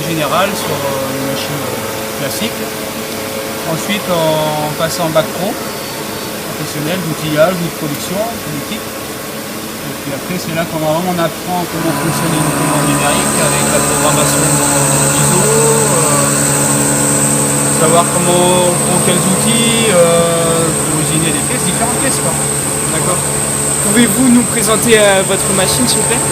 générale sur une machine classique. Ensuite, on passe en bac pro, professionnel, d'outillage, de production, politique. Et puis après, c'est là qu'on apprend comment fonctionne les documents numériques avec la programmation ISO, savoir comment on prend quels outils pour usiner des pièces, différentes pièces. D'accord. Pouvez-vous nous présenter votre machine, s'il vous plaît?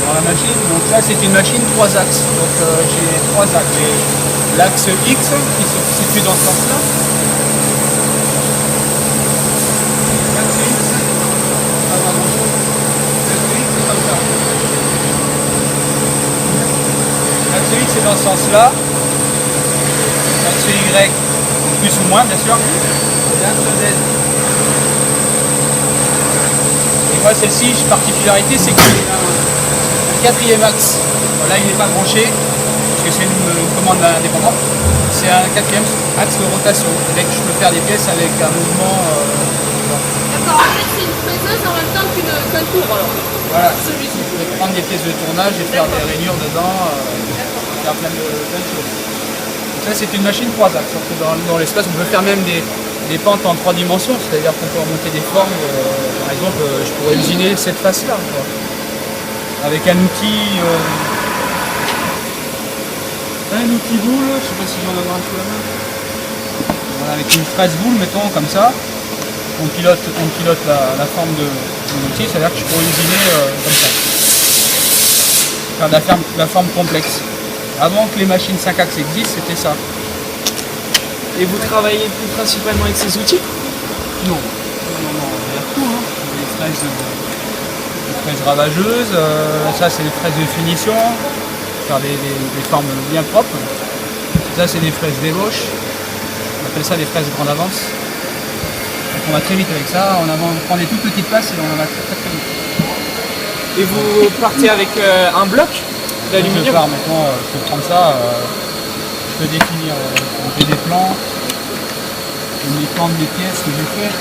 Alors, la machine, donc là c'est une machine 3 axes. Donc j'ai 3 axes. J'ai l'axe X qui se situe dans ce sens-là. L'axe X, ça va dans l'axe X, c'est comme ça. L'axe X c'est dans ce sens-là. L'axe Y, plus ou moins bien sûr. Et l'axe Z. Et moi celle-ci, particularité, c'est que j'ai un quatrième axe. Là il n'est pas branché, parce que c'est une commande indépendante. C'est un quatrième axe de rotation. C'est-à-dire que je peux faire des pièces avec un mouvement. D'accord, en fait c'est une fraiseuse en même temps qu'un tour alors. Voilà, je peux prendre des pièces de tournage et faire des rainures dedans, faire plein de choses. Donc ça c'est une machine 3 axes. Dans l'espace on peut faire même des pentes en 3 dimensions, c'est-à-dire qu'on peut remonter des formes. Par exemple, je pourrais usiner cette face-là. Avec un outil boule, je sais pas si j'en ai un sous la main. Voilà, avec une fraise boule, mettons comme ça, on pilote la forme de l'outil, c'est-à-dire que je pourrais usiner comme ça. Faire la forme complexe. Avant que les machines 5 axes existent, c'était ça. Et vous travaillez plus principalement avec ces outils? Non, il y a tout, hein. Des fraises ravageuses, ça c'est des fraises de finition, faire des formes bien propres. Ça c'est des fraises d'ébauche, on appelle ça des fraises grande avance. Donc on va très vite avec ça, on prend des toutes petites passes et on en va très vite. Et vous partez avec un bloc d'aluminium? Maintenant, je peux prendre ça, je peux définir, j'ai des plans, les plans des pièces que j'ai faites.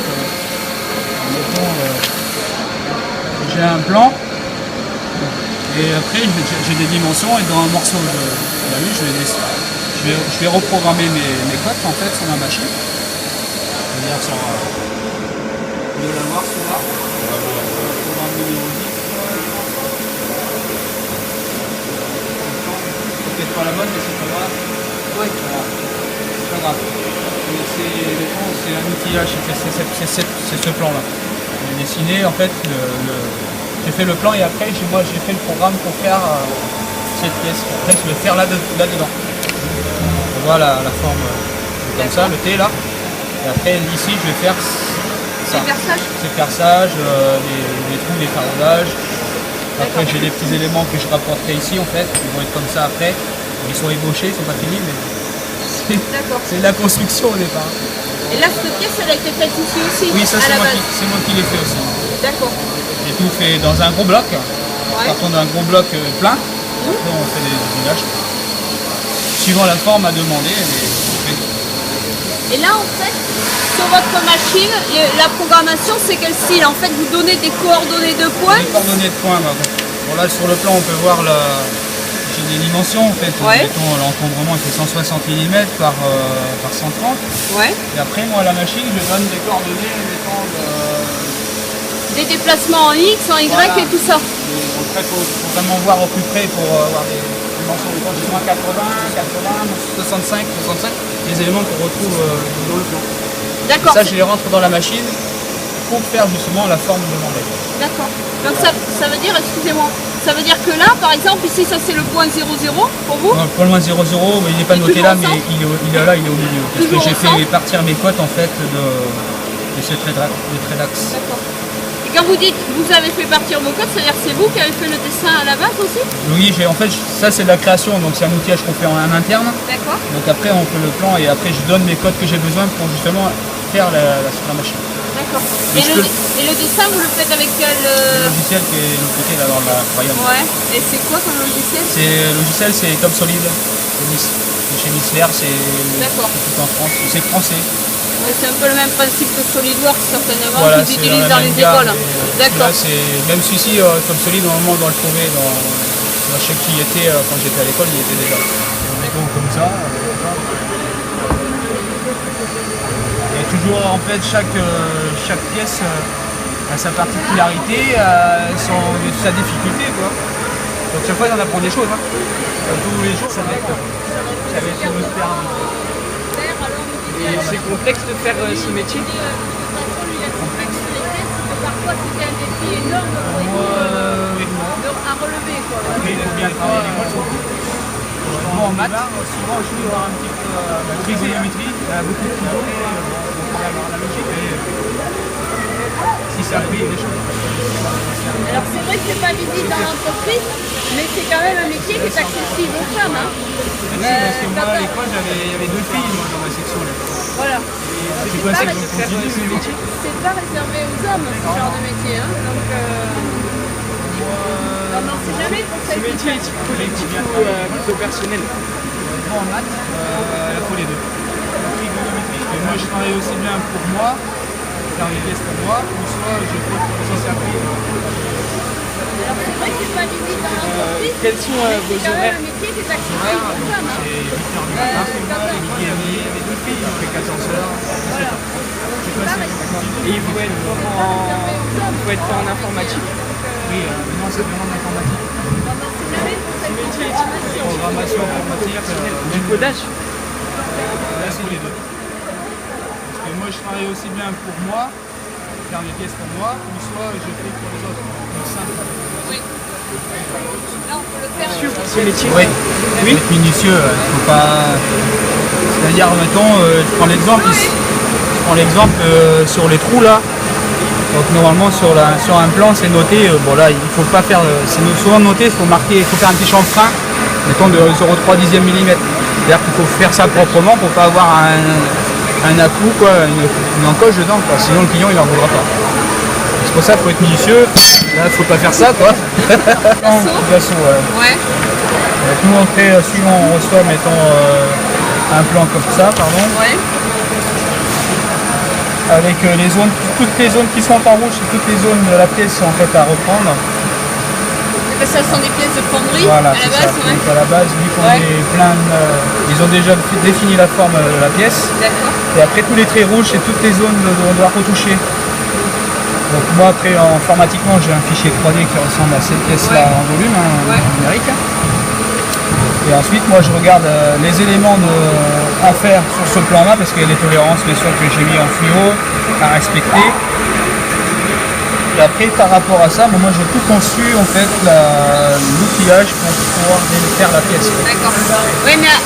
J'ai un plan et après j'ai des dimensions et dans un morceau de la vue je vais reprogrammer mes cotes en fait sur ma machine. C'est-à-dire sur vous devez la voir celui-là. Programme numéro 10. C'est peut-être pas la bonne mais c'est pas grave. Ouais, c'est pas grave. C'est un outillage, c'est ce plan là. J'ai dessiné en fait j'ai fait le plan et après j'ai fait le programme pour faire cette pièce. Après je vais faire là-dedans. On voit la forme comme ça, le T là. Et après ici je vais faire ça. Ces perçages, les trous, les faroudages. Après j'ai des petits éléments que je rapporterai ici en fait, ils vont être comme ça après. Ils sont ébauchés, ils sont pas finis mais c'est de la construction au départ. Et là cette pièce elle a été faite ici aussi? Oui, ça c'est moi qui l'ai fait aussi. D'accord. J'ai tout fait dans un gros bloc. Partons d'un gros bloc plein. Après on fait des villages. Suivant la forme à demander. Et là en fait, sur votre machine, la programmation c'est quel style? En fait vous donnez des coordonnées de points? Des coordonnées de points. Bon là sur le plan on peut voir j'ai des dimensions en fait. Mettons, l'encombrement il fait 160 mm par 130. Ouais. Et après moi à la machine je donne des coordonnées des déplacements en X, en Y voilà. Et tout ça. Après il faut vraiment voir au plus près pour avoir des dimensions de conditions à 80, 65, les éléments qu'on retrouve dans le plan. D'accord. Ça je les rentre dans la machine pour faire justement la forme demandée. D'accord. Donc ça veut dire, excusez-moi, ça veut dire que là, par exemple, ici, ça c'est le point 00 pour vous? Non, le point 0,0, il n'est pas noté là, mais il est là, il est au milieu. Parce que j'ai fait partir mes cotes en fait de ce trait d'axe. D'accord. Et quand vous dites vous avez fait partir vos cotes, c'est-à-dire c'est vous qui avez fait le dessin à la base aussi? Oui, en fait, ça c'est de la création, donc c'est un outillage qu'on fait en interne. D'accord. Donc après on fait le plan et après je donne mes cotes que j'ai besoin pour justement faire sur la machine. D'accord. Et le dessin, vous le faites avec quel Le logiciel qui est de côté là dans la croyance. Ouais. Et c'est quoi comme logiciel? Le logiciel c'est Top Solid. C'est chez Mixler, c'est tout en France. C'est français. Ouais, c'est un peu le même principe que SolidWorks certainement, voilà, qu'ils utilisent dans les écoles. D'accord. Même celui-ci, Top Solid, normalement on doit le trouver dans Moi, je sais qu'il y était, quand j'étais à l'école, il y était déjà. Plutôt comme ça. Et toujours, en fait, chaque pièce a sa particularité, sa difficulté, quoi. Donc chaque fois, on apprend des choses. Hein. Tous les jours, ça va être une autre paire. Et c'est complexe de faire ce métier? Parfois c'était un défi énorme à relever. Après, il aime bien travailler les mots. En maths, souvent je joue un petit peu la trigonométrie, il y a beaucoup de philo, on va avoir la logique. Si ça brille des choses. Alors c'est vrai que c'est pas visible dans l'entreprise, mais c'est quand même un métier qui est accessible aux femmes. Hein. Parce que moi à l'école, il y avait 2 filles dans ma section. Voilà. C'est quoi ça que faire ce métier? C'est pas réservé aux hommes ce genre de métier. Hein. Donc on n'en sait jamais pour Ce cette métier est collectif ou plutôt personnel? Moi en maths, il faut les deux. Et moi je travaille aussi bien pour moi, faire les pièces pour moi, ou soit je fais pour les autres après. Alors c'est vrai que c'est pas visible dans l'entreprise. Quels sont vos C'est quand même horaires? un métier qui est accessible aux femmes. Hein. C'est 8h du matin, midi et demi, il y avait 2 filles, on fait 14h, 17h. Et il faut être fort en informatique? Oui, non, ça demande l'informatique. Ce métier est Programmation informatique, du codage? là c'est les deux. Parce que moi je travaille aussi bien pour moi, faire les pièces pour moi, ou soit je fais pour les autres. Donc simple. Oui. Là on peut le faire. Ce métier? Oui, être minutieux, il faut pas. C'est-à-dire, mettons, je prends l'exemple sur les trous là. Donc normalement sur un plan c'est noté, bon là il faut pas faire, c'est souvent noté, il faut marquer, il faut faire un petit chanfrein, mettons de 0,3 millimètre. C'est-à-dire qu'il faut faire ça proprement pour pas avoir un à-coup, quoi, une encoche dedans, quoi. Sinon le client il en voudra pas. C'est pour ça qu'il faut être minutieux, là il faut pas faire ça quoi. D'assaut, Ouais. Donc nous suivant on reçoit mettons un plan comme ça, pardon. Ouais. Avec toutes les zones qui sont en rouge, toutes les zones de la pièce en fait à reprendre. Ça sont des pièces de fonderie Voilà, à la c'est base, ça. ouais. Donc à la base, vu qu'on est plein ils ont déjà défini la forme de la pièce. D'accord. Et après tous les traits rouges, c'est toutes les zones où on doit retoucher. Donc moi après informatiquement j'ai un fichier 3D qui ressemble à cette pièce-là en volume, numérique. Et ensuite moi je regarde les éléments à faire sur ce plan-là parce qu'il y a des tolérances bien sûr que j'ai mis en fluo à respecter. Et après par rapport à ça, moi j'ai tout conçu en fait l'outillage pour pouvoir faire la pièce. D'accord. Oui mais